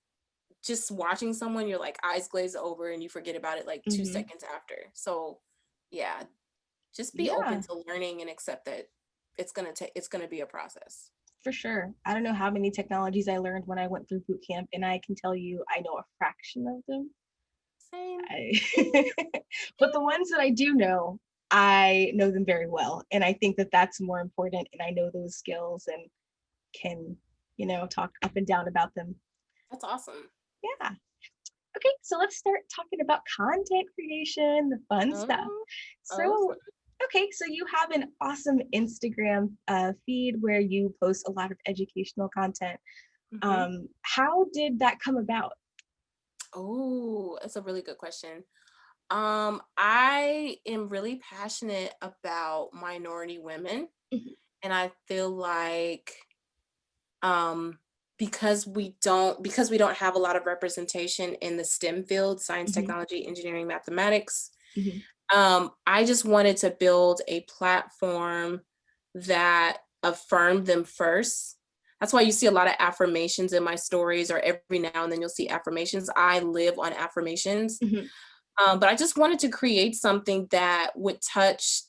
just watching someone, you're like eyes glaze over and you forget about it like 2 seconds after. So yeah, just be open to learning and accept that it's gonna be a process. For sure. I don't know how many technologies I learned when I went through boot camp, and I can tell you I know a fraction of them. Same. But the ones that I do know, I know them very well. And I think that that's more important. And I know those skills and can, talk up and down about them. That's awesome. Yeah. Okay, so let's start talking about content creation, the fun stuff. So, okay, so you have an awesome Instagram feed where you post a lot of educational content. How did that come about? Oh, that's a really good question. I am really passionate about minority women, and I feel like because we don't have a lot of representation in the STEM field, science, technology, engineering, mathematics. I just wanted to build a platform that affirmed them first. That's why you see a lot of affirmations in my stories, or every now and then you'll see affirmations. I live on affirmations. But I just wanted to create something that would touch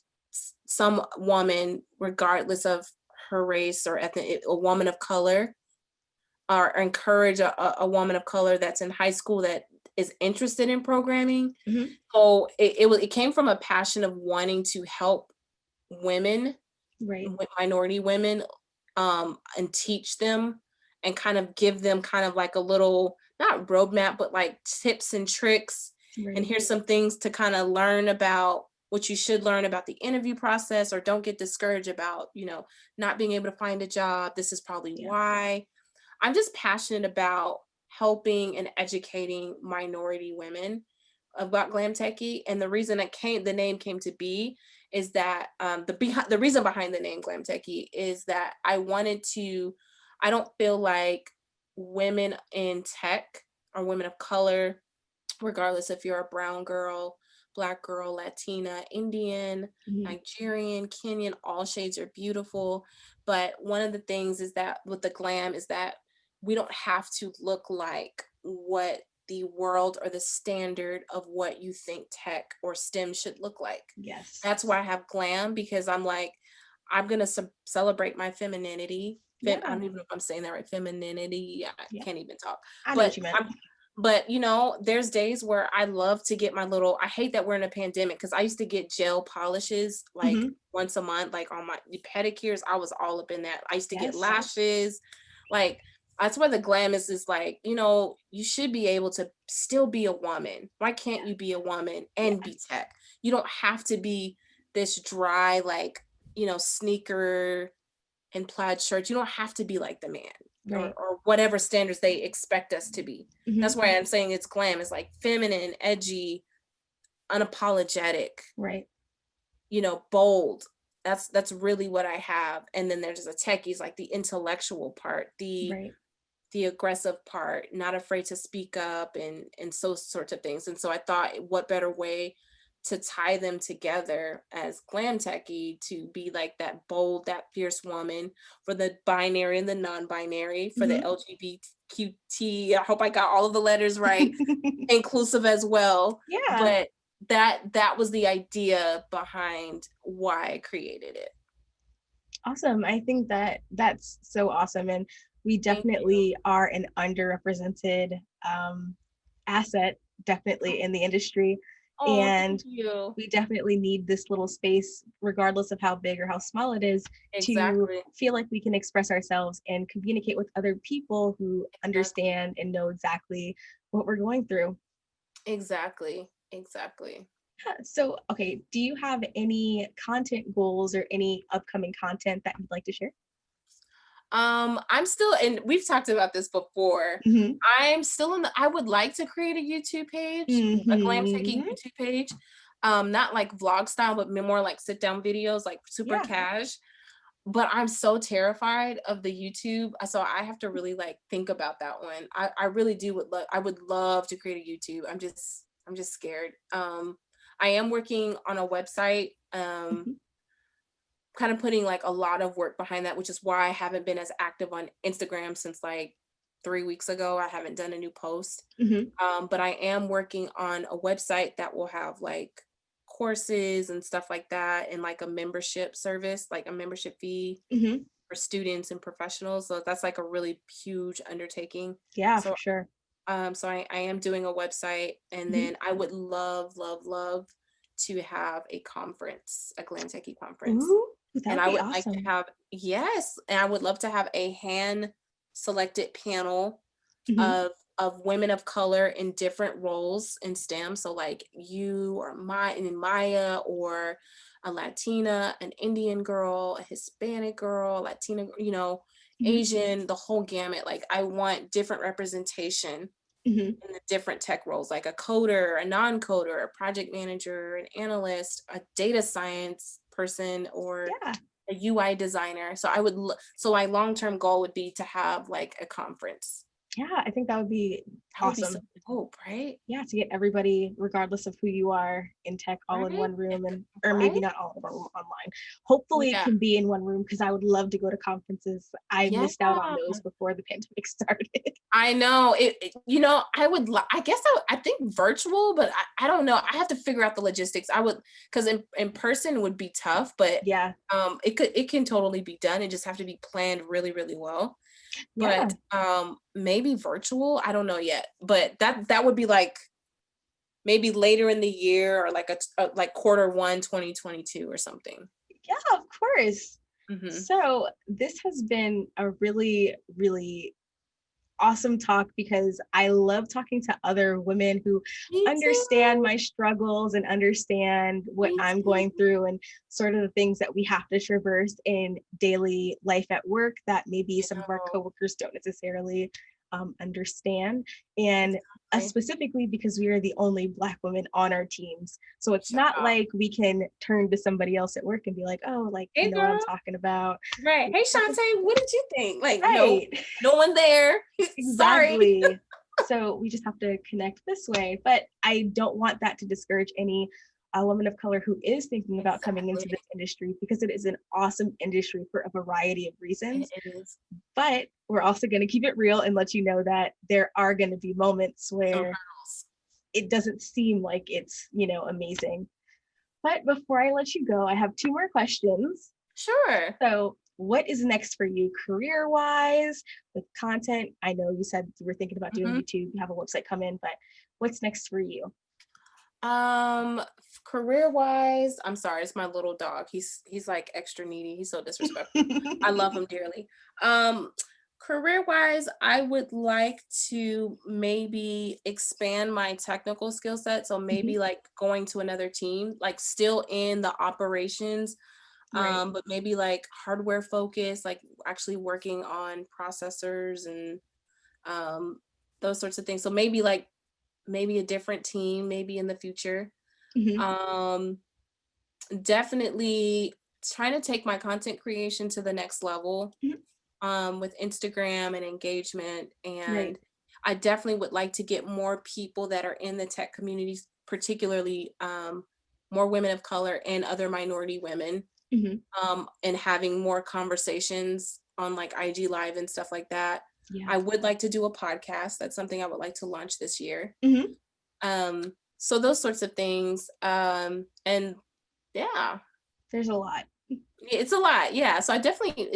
some woman, regardless of her race or ethnic, a woman of color, or encourage a woman of color that's in high school that is interested in programming. So it came from a passion of wanting to help women, minority women, and teach them and kind of give them kind of like a little, not roadmap, but like tips and tricks. And here's some things to kind of learn about what you should learn about the interview process, or don't get discouraged about, not being able to find a job. This is probably why. I'm just passionate about helping and educating minority women about GlamTechy. And the reason the name came to be is that the reason behind the name GlamTechy is that I don't feel like women in tech, or women of color, regardless if you're a brown girl, Black girl, Latina, Indian, Nigerian, Kenyan, all shades are beautiful. But one of the things is that with the glam is that we don't have to look like what the world or the standard of what you think tech or STEM should look like. Yes. That's why I have glam, because I'm like, I'm going to celebrate my femininity. I don't even know if I'm saying that right. Femininity. I can't even talk. I know what you meant. But there's days where I love to get I hate that we're in a pandemic, because I used to get gel polishes like once a month, like on my pedicures. I was all up in that. I used to get lashes. Like, that's why the glam is like, you should be able to still be a woman. Why can't you be a woman and be tech? You don't have to be this dry, like, sneaker and plaid shirts. You don't have to be like the man, or whatever standards they expect us to be. That's why I'm saying it's glam. It's like feminine, edgy, unapologetic, bold. That's really what I have. And then there's a techie's like the intellectual part, the aggressive part, not afraid to speak up, and so sorts of things. And so I thought, what better way to tie them together as GlamTechy, to be like that bold, that fierce woman, for the binary and the non-binary, for the LGBTQT. I hope I got all of the letters right. Inclusive as well. But that was the idea behind why I created it. Awesome. I think that's so awesome. And We Thank you. definitely are an underrepresented asset, definitely in the industry. Oh, And thank you. we definitely need this little space, regardless of how big or how small it is, to Exactly. feel like we can express ourselves and communicate with other people who Exactly. understand and know exactly what we're going through. Exactly. Exactly. So, okay, do you have any content goals or any upcoming content that you'd like to share? I'm still, and we've talked about this before. Mm-hmm. I'm still in the, I would like to create a YouTube page, a GlamTechy Mm-hmm. YouTube page. Not like vlog style, but more like sit down videos, like super Yeah. cash. But I'm so terrified of the YouTube. So I have to really like think about that one. I really do would love, I would love to create a YouTube. I'm just scared. I am working on a website. Mm-hmm. Kind of putting like a lot of work behind that, which is why I haven't been as active on Instagram since like 3 weeks ago. I haven't done a new post. Mm-hmm. But I am working on a website that will have like courses and stuff like that, and like a membership service, like a membership fee Mm-hmm. for students and professionals. So that's like a really huge undertaking. Yeah, So for sure. I am doing a website, and Mm-hmm. then I would love, love, love to have a conference, a GlamTechy conference. Ooh, that And would I be would like to awesome. have, yes, and I would love to have a hand selected panel Mm-hmm. of women of color in different roles in STEM. So like you or Maya, or a Latina, an Indian girl, a Hispanic girl, Latina, Mm-hmm. Asian, the whole gamut. Like I want different representation Mm-hmm. in the different tech roles, like a coder, a non-coder, a project manager, an analyst, a data science person, or Yeah. a UI designer. So so my long-term goal would be to have like a conference. Yeah, I think that would be That would be so awesome. dope, right? Yeah, to get everybody, regardless of who you are, in tech all in Right? one room, and or maybe Right? not all of them online. Hopefully it Yeah. can be in one room because I would love to go to conferences. I Yeah. missed out on those before the pandemic started. I know I would, I guess I think virtual, but I don't know. I have to figure out the logistics. I would, because in person would be tough, but Yeah. it can totally be done. It just have to be planned really, really well. Yeah. But maybe virtual, I don't know yet. But that would be like maybe later in the year, or like like quarter 1 2022 or something. Yeah, of course. Hmm. So this has been a really, really awesome talk because I love talking to other women who Me understand too. my struggles and understand what Me I'm too. going through and sort of the things that we have to traverse in daily life at work that maybe You some of our know, coworkers don't necessarily understand. And exactly. specifically because we are the only Black women on our teams. So it's Shout not out. like we can turn to somebody else at work and be like, oh, like, you Hey know what I'm girl. talking about. Right. We Hey have to, Shantae, what did you think? Like, no, right. no one there. Sorry. Exactly. So we just have to connect this way. But I don't want that to discourage any woman of color who is thinking about coming into Exactly. this industry because it is an awesome industry for a variety of reasons. It is But we're also going to keep it real and let you know that there are going to be moments some where hurdles. it doesn't seem like it's, amazing. But before I let you go, I have two more questions. Sure. So, what is next for you career wise with content? I know you said you were thinking about doing Hmm. YouTube, you have a website come in, but what's next for you? Um, Career wise, I'm sorry, it's my little dog. He's like extra needy. He's so disrespectful. I love him dearly. Um, Career wise, I would like to maybe expand my technical skill set. So Mhm. maybe like going to another team, like still in the operations, Right. but maybe like hardware focus, like actually working on processors and um those sorts of things. So maybe like maybe a different team, maybe in the future. Hmm. Um, Definitely trying to take my content creation to the next level, Hmm. with Instagram and engagement. Right. And I definitely would like to get more people that are in the tech communities, particularly more women of color and other minority women, Hmm. and having more conversations on like IG Live and stuff like that. Yeah. I would like to do a podcast. That's something I would like to launch this year. Hmm. So those sorts of things. And yeah, There's a lot. It's a lot. Yeah. So I definitely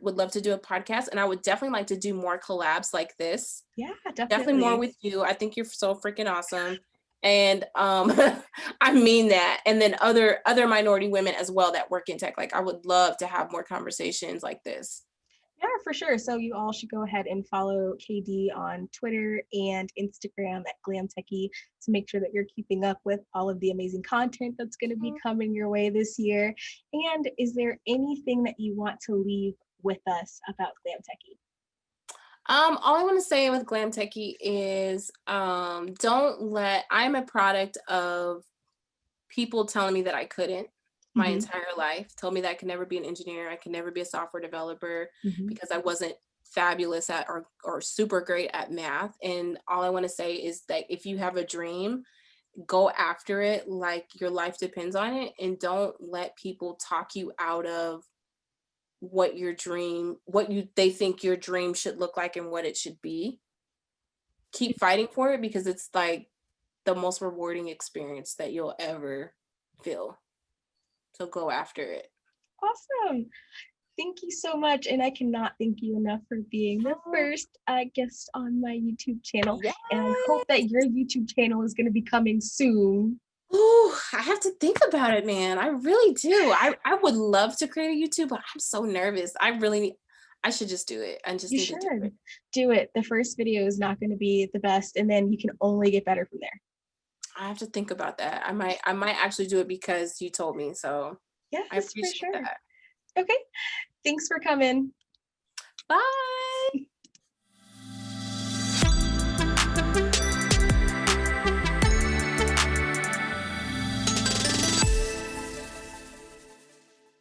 would love to do a podcast, and I would definitely like to do more collabs like this. Yeah, Definitely more definitely. with you. I think you're so freaking awesome. And I mean that. And then other minority women as well that work in tech. Like I would love to have more conversations like this. Yeah, for sure. So you all should go ahead and follow KD on Twitter and Instagram at GlamTechy to make sure that you're keeping up with all of the amazing content that's going to be coming your way this year. And is there anything that you want to leave with us about GlamTechy? All I want to say with GlamTechy is I'm a product of people telling me that I couldn't my Mm-hmm. entire life, told me that I could never be an engineer, I could never be a software developer Mm-hmm. because I wasn't fabulous at or super great at math. And all I want to say is that if you have a dream, go after it like your life depends on it, and don't let people talk you out of they think your dream should look like and what it should be. Keep fighting for it because it's like the most rewarding experience that you'll ever feel. So go after it. Awesome. Thank you so much. And I cannot thank you enough for being the first guest on my YouTube channel. Yeah. And I hope that your YouTube channel is going to be coming soon. Oh, I have to think about it, man. I really do. I would love to create a YouTube, but I'm so nervous. I should just do it. I just You need to do should it. do it. The first video is not going to be the best, and then you can only get better from there. I have to think about that. I might actually do it because you told me. So I Yes, for appreciate sure. that. Okay. Thanks for coming. Bye.